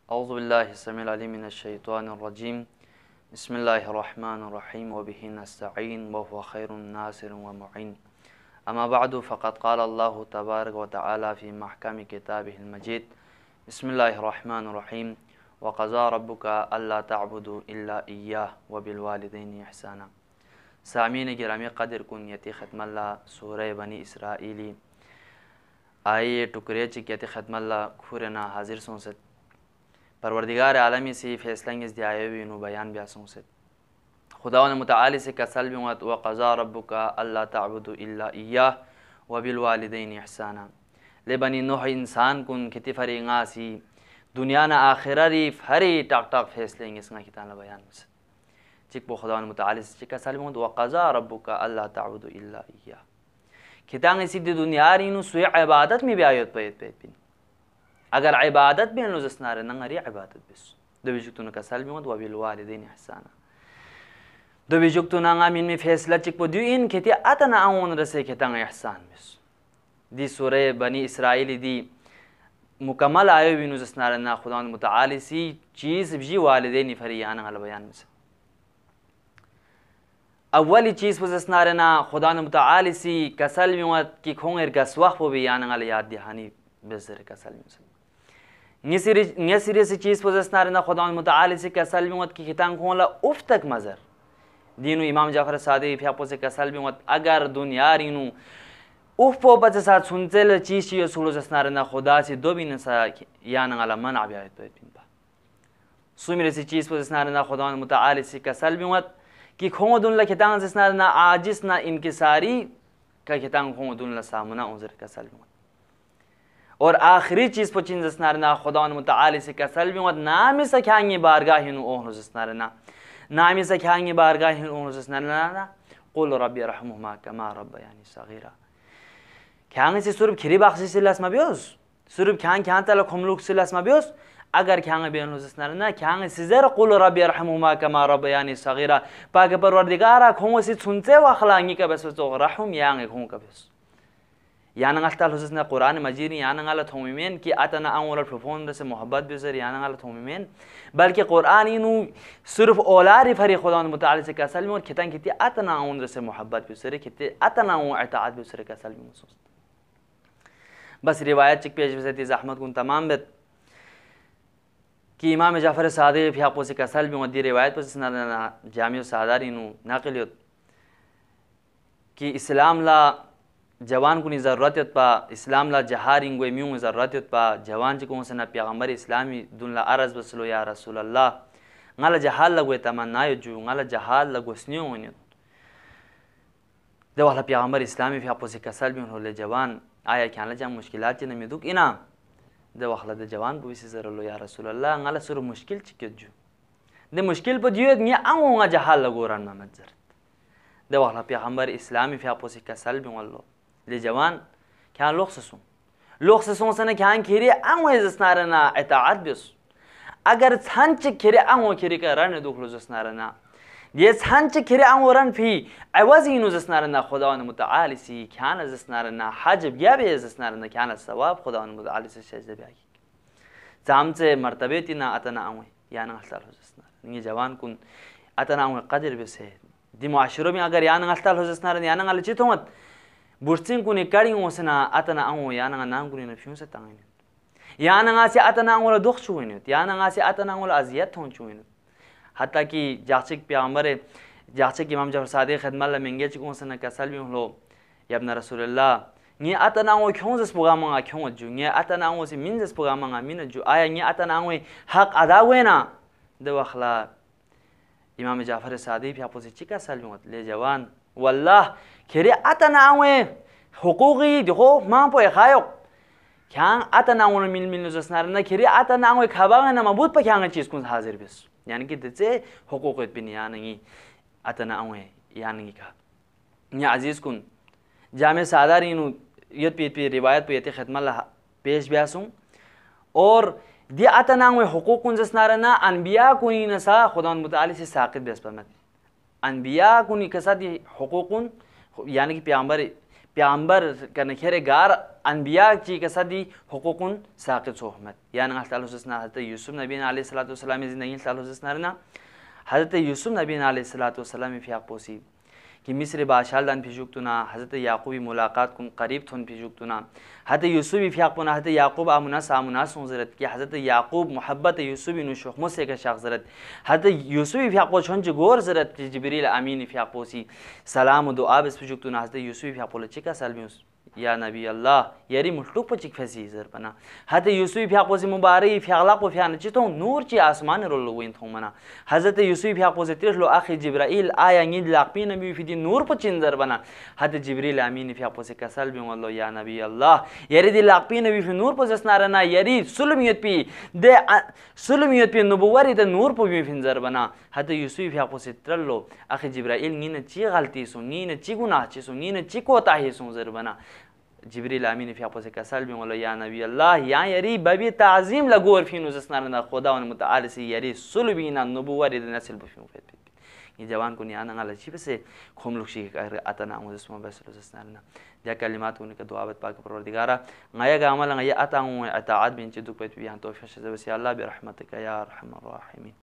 औज़ुबिल्लाहिस्समीउल अलीम मिनश्शैतानिर्रजीम बिस्मिल्लाहिर्रहमानिर्रहीम व बिही नस्तईन व हुवा खैरुन नासिर व मुईन अम्मा बअदु फ़क़द क़ाला अल्लाहु तबारक व तआला फ़ी महकामि किताबिहिल मजीद बिस्मिल्लाहिर्रहमानिर्रहीम व क़ज़ा रब्बुका अल्ला तअबुदू इल्ला इय्याहु व बिल वालिदैनि इहसाना। सामीन गिरामी क़दर कुनियति ख़त्मल्ला सूरह बनी इसराइली आइए टुकरे चिकियति ख़त्मल्ला खुरना हाजिर सोंसत परवरदिगार आलमी से फ़ैसलांगिस दियायु बयान ब्यासों से खुदावन मुतआली से कसल बिमत व क़ज़ा रब्बुका अल्ला तअबुदू इल्ला इय्याहु व बिल वालिदैनि इहसाना। ले बनी नूह इंसान कुन खिति फरींगासी दुनिया न आखिरी फरी टाक टाक फ़ैसलेंगिस कितान बयान से चिक बो खुदावन मुतआली से कसल बिमत व क़ज़ा रब्बुका अल्ला तअबुदू इल्ला इय्याहु खितांग सिद्ध दुनिया रीनु सुय इबादत में भी आयत पैत पिन अगर इबादत भी नुजस्नारे नंगरी इबादत बिस दबिजुक्तुन कसल बिमत व बिल वालिदैनि इहसाना दबिजुक्तुन आमिन में फैसला चिक इन खेती अतना आउन रसे खितांग इहसान बिस दी सूरह बनी इसराइली दी मुकम्मल आयो भी नुजस्नारे ना खुदा मुतआली सी चीज़ भी वालिदैन फरियान अल बयान में अव्वली चीज़ पुजस्नारे ना खुदा मुतआली सी कसल बिमत की खोंगर गस्वाह वो बयान अल याद दहानी बेजर कसल में निसिरी से चीज़ पुजस्नारे ना खुदा मुतआली से कसल बिमत की खितांग खोला उफ तक मज़र दीनु इमाम जाफर सादी फ्यापो से कसल बिमत अगर दुनिया रीनु उफ पो बच साथ सुनचेल चीज़ ये सुलो जस्नारे ना खुदा से दो बिन सा यान अल मन आबियात पे पिंपा सुमिरे से चीज़ पुजस्नारे ना खुदा मुतआली से कसल बिमत कि खों दुनला खितांग जस्नारे ना आजिस ना इनकिसारी का खितांग खों दुनला सामना उजर कसल बिमत और आखिरी चीज़ पचिन जस्नारे ना खुदा मुतआली से कसल बिमत नामी से ख्यांगी बारगाह हिनु ओह जस्नारे ना नामी से ख्यांगी बारगाह हिनु ओह जस्नारे ना कुल रब्बी रहमुहुमा कमा रब्बयानी सगीरा ख्यांग से सुरब खिरी बाखसी से लस मबियोस सुरब ख्यांग ख्यांग तला खुमलुक से लस मबियोस अगर ख्यांग बेन जस्नारे ना ख्यांग सिजर कुल रब्बी रहमुहुमा कमा रब्बयानी सगीरा पाके परवरदिगारा खों से सुनते वखलांगी का बस तो रहम यांग खों का बस यानंगल हुसना कुरान मजीद यानंगल थोमिमेन कि अतना आउल फुफोन से मोहब्बत बिसर यानंगल थोमिमेन बल्कि कुरान इनु सिर्फ औलारी फरी खुदा मुतआली से कसल में और खितां खिती अतना आउन से मोहब्बत बिसर खिते अतना आउ इताअत बिसर कसल में महसूस बस रिवायत चिक पेश बिसती अहमद कुन तमाम बेत कि इमाम जाफर सादिक फ्यापो से कसल में दी रिवायत पर सना जामिउ सादार इनु नाकिलियत कि इस्लाम ला जवान कुनी ज़रूरत पा इस्लाम ला जहार इंगो म्यूं ज़रूरत पा जवान चिको सना पैगंबर इस्लामी दुनला अरज बसलो या रसूल अल्लाह ngala jahal lagu tamanna yo ju ngala jahal lagu snyo onyo de wala पैगंबर इस्लामी fi apo se kasal bin hole जवान आया क्या जंग मुश्किलात ने मिदुक इना de wala de जवान bu isi zaralo ya रसूल अल्लाह ngala sur मुश्किल चिके ju de मुश्किल प दियो nya ango nga jahal lagu ran mamadzar de wala पैगंबर इस्लामी fi apo se kasal bin wallo ले जवान क्या लोक्ससों से न क्या खिरे आंगो जसनारना इताअत बिस अगर छंच खिरे आंगो खिरे का रन दुखलो जसनारना ये छंच खिरे आंगो रन फी अवजीनु जसनारना खुदा मुतआली सी क्या न जसनारना हज गया बे जसनारना क्या न सवाब खुदा मुतआली से सजदे बे जामचे मर्तबे तिना अतना आंगो या न हसल जसनार ये जवान कुन अतना आंगो कदर बे से दि माशरो में अगर या न हसल जसनारना या न गल चितोमत बुर्सिंग कुनी कड़ी ओसना अतना आउ याना नाम कुनी न फ्यूं से तांगिन याना से अतना आउ दुख छुइन याना से अतना आउ अजियत थों छुइन हत्ता कि जाचिक पैगंबर जाचिक इमाम जफर सादिक खिदमत ला मेंगे चिक ओसना कसल भी लो या इब्न रसूलुल्लाह नि अतना आउ क्यों जस प्रोग्राम क्यों जु नि अतना आउ से मिन जस प्रोग्राम मिन जु आया नि अतना आउ हक अदा वेना दे वखला इमाम जाफर सादिक भी आपो से चिका सलमत ले जवान वल्लाह खिरे अतना आवे हुकूकी देखो मां पे खायो क्या अतना आवे मिल मिल जसनार न खिरे अतना आवे खबागा न मबूत पे क्या चीज कुन हाजिर बिस यानी कि दचे हुकूकत बिन यानी अतना आवे यानी का या अजीज कुन जामे सादारीनु यत पे रिवायत पे खिदमत ला पेश ब्यासुं और दि अतना आवे हुकूक कुन जसनार न अनबिया कुनी नसा खुदा मुतआली से साकित बेस पर अनबिया कुनी कसा दी हुकूकुन यानी कि پیامبر کنه خیر گار انبیاء چی کسادی حقوقون ساقط صحبت یعنی الله تعالی حضرت یوسف نبی علیه السلام زندگی الله تعالی حضرت یوسف نبی علیه السلام فیاق پوسی कि मिस्र बादशाह दान फिजुक्तुना हज़रत याकूबी मुलाकात कुम करीब थुन फिजुक्तुना हज़रत यूसुफ फियाकुना हज़रत याकूब आमुना सामुना सुज़रत कि हज़रत याकूब मोहब्बत यूसुफ नु शुखमो से का शख्सरत हज़रत यूसुफ फियाको छन गोर जरत कि जिब्रील अमीन फियाकोसी सलाम दुआ बस फिजुक्तुना हज़रत यूसुफ फियाको चिका सलबियुस या नबी अल्लाह यारी मुल्टुक पर चिक फसी जर बना हज़रत यूसुफ फियाकोसी मुबारक फियाला को फियान चितो नूर ची आसमान रोलो विन थो मना हज़रत यूसुफ फियाकोसी तिरलो आखि जिब्राइल आया गिद लाकपी नबी फिदी नूर पर चिंजर बना हज़रत जिब्रील अमीन फियाकोसी का सलबियुन अल्लाह या नबी अल्लाह यारी दी लाकपी नबी फि नूर पर जसनारना यारी सुलमियत पी दे सुलमियत पी नबुवरी दे नूर पर भी फिंजर बना हज़रत यूसुफ फियाकोसी तिरलो आखि जिब्राइल गिन ची गलती सु गिन ची गुनाह ची सु गिन ची कोता ही सु जर बना जिब्रील आमीन फियाको से कसल भी मोला या नबी अल्लाह या यरी बबी ताजीम लगोर फिनु जसनारना खुदा वन मुतआल से यरी सुलबीना नबुवरी दे नस्ल बफिनु फेत ये जवान को Niyana ngala chipe se khomlukshi ka atana muzismo basulu जसनारना या कलिमात उनके दुआवत पाक परवरदिगारा ngaya ga amala ngaya atangu ataad bin chiduk pet bi han tawfiq से बस या अल्लाह bi रहमतिक या अरहमर राहिमीन।